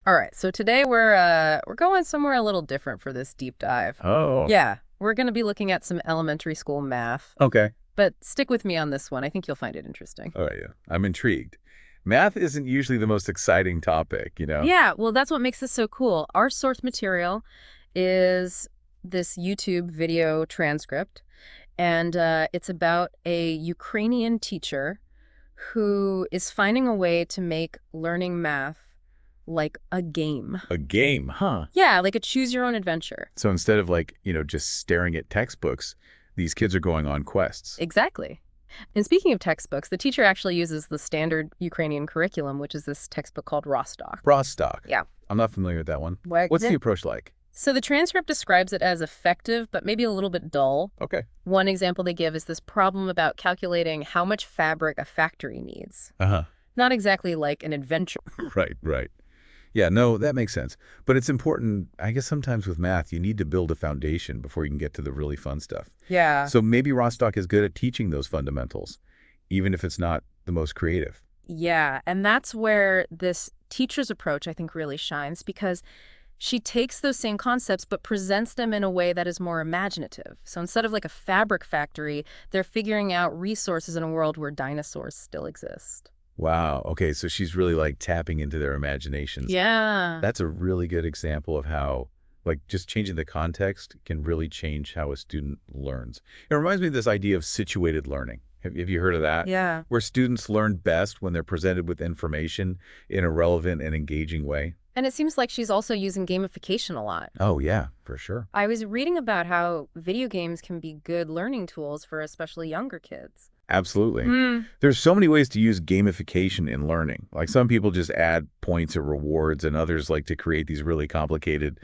All right, so today we're going somewhere a little different for this deep dive. Oh. Yeah, we're going to be looking at some elementary school math. Okay. But stick with me on this one. I think you'll find it interesting. Oh, yeah. I'm intrigued. Math isn't usually the most exciting topic, you know? Yeah, well, that's what makes this so cool. Our source material is this YouTube video transcript, and it's about a Ukrainian teacher who is finding a way to make learning math like a game. A game, huh? Yeah, like a choose-your-own-adventure. So instead of just staring at textbooks, these kids are going on quests. Exactly. And speaking of textbooks, the teacher actually uses the standard Ukrainian curriculum, which is this textbook called Rostok. Rostok. Yeah. I'm not familiar with that one. What's the approach like? So the transcript describes it as effective, but maybe a little bit dull. Okay. One example they give is this problem about calculating how much fabric a factory needs. Uh-huh. Not exactly like an adventure. Right. Yeah, no, that makes sense. But it's important, I guess sometimes with math, you need to build a foundation before you can get to the really fun stuff. Yeah. So maybe Rostok is good at teaching those fundamentals, even if it's not the most creative. Yeah, and that's where this teacher's approach, I think, really shines, because she takes those same concepts but presents them in a way that is more imaginative. So instead of like a fabric factory, they're figuring out resources in a world where dinosaurs still exist. Wow. Okay, so she's really tapping into their imaginations. Yeah. That's a really good example of how just changing the context can really change how a student learns. It reminds me of this idea of situated learning. Have you heard of that? Yeah. Where students learn best when they're presented with information in a relevant and engaging way. And it seems like she's also using gamification a lot. Oh, yeah, for sure. I was reading about how video games can be good learning tools for especially younger kids. Absolutely. There's so many ways to use gamification in learning. Some people just add points or rewards, and others like to create these really complicated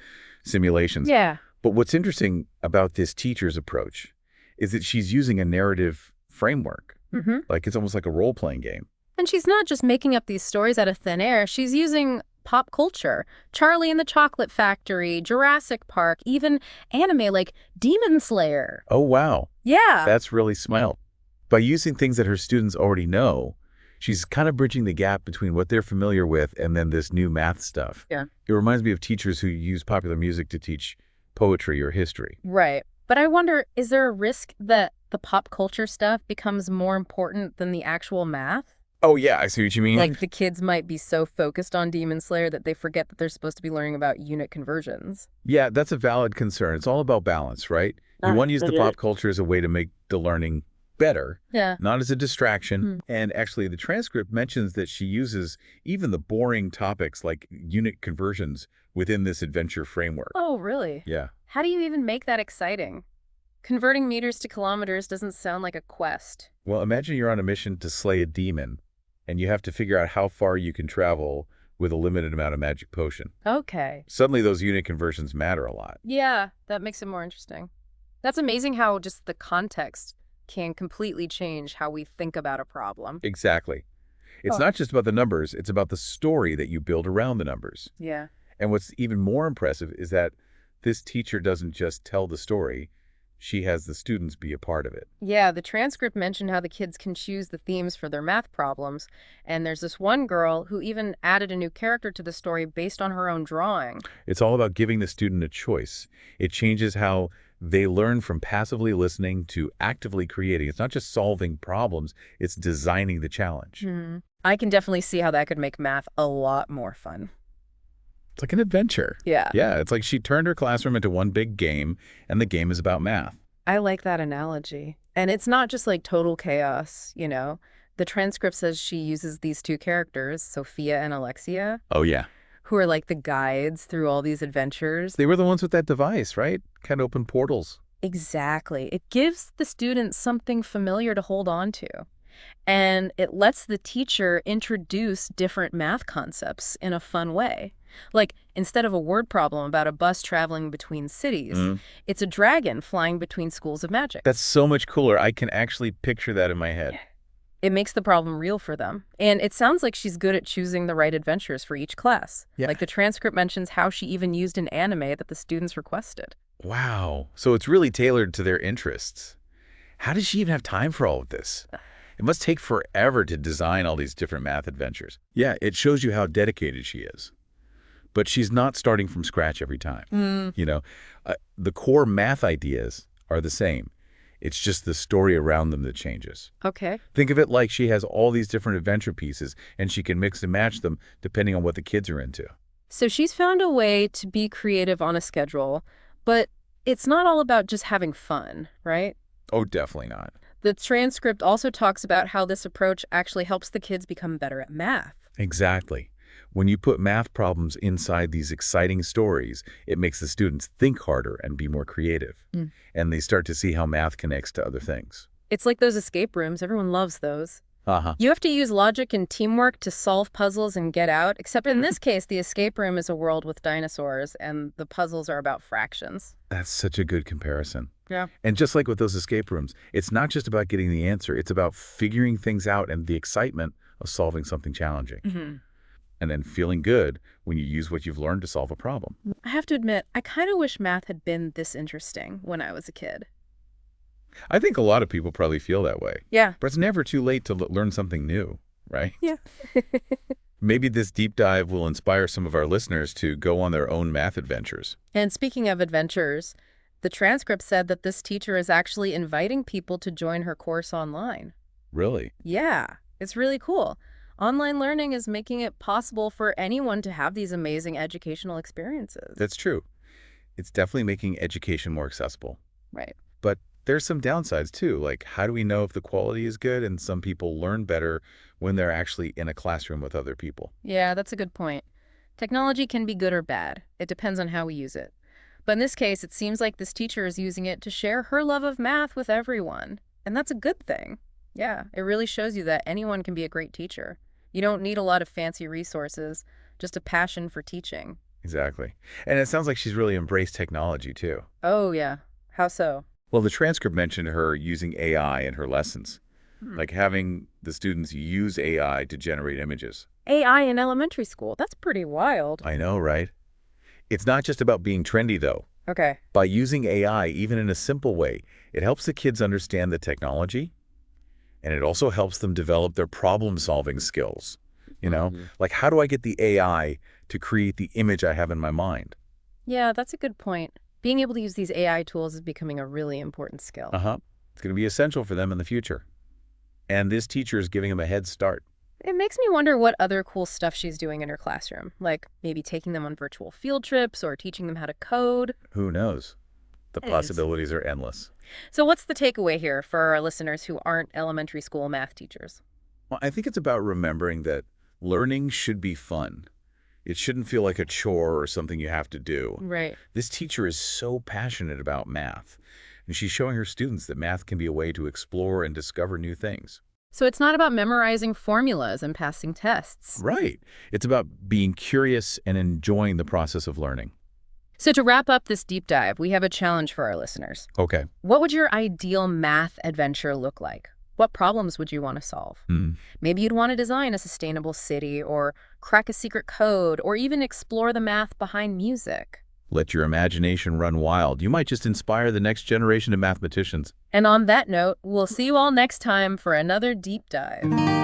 simulations. Yeah. But what's interesting about this teacher's approach is that she's using a narrative framework. It's almost like a role-playing game. And she's not just making up these stories out of thin air. She's using pop culture, Charlie and the Chocolate Factory, Jurassic Park, even anime like Demon Slayer. Oh, wow. Yeah. That's really smart. By using things that her students already know, she's kind of bridging the gap between what they're familiar with and then this new math stuff. Yeah. It reminds me of teachers who use popular music to teach poetry or history. Right. But I wonder, is there a risk that the pop culture stuff becomes more important than the actual math? Oh, yeah, I see what you mean. Like the kids might be so focused on Demon Slayer that they forget that they're supposed to be learning about unit conversions. Yeah, that's a valid concern. It's all about balance, right? You want to use the pop culture as a way to make the learning better, not as a distraction. And actually, the transcript mentions that she uses even the boring topics like unit conversions within this adventure framework. Oh, really? Yeah. How do you even make that exciting? Converting meters to kilometers doesn't sound like a quest. Well, imagine you're on a mission to slay a demon, and you have to figure out how far you can travel with a limited amount of magic potion. Okay. Suddenly, those unit conversions matter a lot. Yeah, that makes it more interesting. That's amazing how just the context can completely change how we think about a problem. Exactly. It's not just about the numbers, it's about the story that you build around the numbers. Yeah. And what's even more impressive is that this teacher doesn't just tell the story, she has the students be a part of it. Yeah, the transcript mentioned how the kids can choose the themes for their math problems, and there's this one girl who even added a new character to the story based on her own drawing. It's all about giving the student a choice. It changes how they learn from passively listening to actively creating. It's not just solving problems, it's designing the challenge. I can definitely see how that could make math a lot more fun. It's like an adventure. Yeah. Yeah, it's like she turned her classroom into one big game, and the game is about math. I like that analogy. And it's not just like total chaos, you know? The transcript says she uses these two characters, Sophia and Alexia. Oh, yeah. Who are like the guides through all these adventures. They were the ones with that device, right? Kind of open portals. Exactly. It gives the students something familiar to hold on to. And it lets the teacher introduce different math concepts in a fun way. Like, instead of a word problem about a bus traveling between cities, it's a dragon flying between schools of magic. That's so much cooler. I can actually picture that in my head. It makes the problem real for them. And it sounds like she's good at choosing the right adventures for each class. Yeah. Like the transcript mentions how she even used an anime that the students requested. Wow. So it's really tailored to their interests. How does she even have time for all of this? It must take forever to design all these different math adventures. Yeah, it shows you how dedicated she is. But she's not starting from scratch every time. You know, the core math ideas are the same. It's just the story around them that changes. Okay. Think of it like she has all these different adventure pieces, and she can mix and match them depending on what the kids are into. So she's found a way to be creative on a schedule, but it's not all about just having fun, right? Oh, definitely not. The transcript also talks about how this approach actually helps the kids become better at math. Exactly. When you put math problems inside these exciting stories, it makes the students think harder and be more creative. And they start to see how math connects to other things. It's like those escape rooms. Everyone loves those. Uh-huh. You have to use logic and teamwork to solve puzzles and get out, except in this case, the escape room is a world with dinosaurs, and the puzzles are about fractions. That's such a good comparison. Yeah. And just like with those escape rooms, it's not just about getting the answer. It's about figuring things out and the excitement of solving something challenging. And then feeling good when you use what you've learned to solve a problem. I have to admit, I kind of wish math had been this interesting when I was a kid. I think a lot of people probably feel that way. Yeah. But it's never too late to learn something new, right? Yeah. Maybe this deep dive will inspire some of our listeners to go on their own math adventures. And speaking of adventures, the transcript said that this teacher is actually inviting people to join her course online. Really? Yeah, it's really cool. Online learning is making it possible for anyone to have these amazing educational experiences. That's true. It's definitely making education more accessible. Right. But there's some downsides too, like how do we know if the quality is good? And some people learn better when they're actually in a classroom with other people. Yeah, that's a good point. Technology can be good or bad. It depends on how we use it. But in this case, it seems like this teacher is using it to share her love of math with everyone. And that's a good thing. Yeah, it really shows you that anyone can be a great teacher. You don't need a lot of fancy resources, just a passion for teaching. Exactly. And it sounds like she's really embraced technology too. Oh, yeah. How so? Well, the transcript mentioned her using AI in her lessons, like having the students use AI to generate images. AI in elementary school? That's pretty wild. I know, right? It's not just about being trendy, though. Okay. By using AI, even in a simple way, it helps the kids understand the technology, and it also helps them develop their problem-solving skills. You know, like how do I get the AI to create the image I have in my mind? Yeah, that's a good point. Being able to use these AI tools is becoming a really important skill. It's going to be essential for them in the future. And this teacher is giving them a head start. It makes me wonder what other cool stuff she's doing in her classroom, like maybe taking them on virtual field trips or teaching them how to code. Who knows? The possibilities are endless. So what's the takeaway here for our listeners who aren't elementary school math teachers? Well, I think it's about remembering that learning should be fun. It shouldn't feel like a chore or something you have to do. Right. This teacher is so passionate about math, and she's showing her students that math can be a way to explore and discover new things. So it's not about memorizing formulas and passing tests. Right. It's about being curious and enjoying the process of learning. So to wrap up this deep dive, we have a challenge for our listeners. Okay. What would your ideal math adventure look like? What problems would you want to solve? Maybe you'd want to design a sustainable city or crack a secret code or even explore the math behind music. Let your imagination run wild. You might just inspire the next generation of mathematicians. And on that note, we'll see you all next time for another deep dive.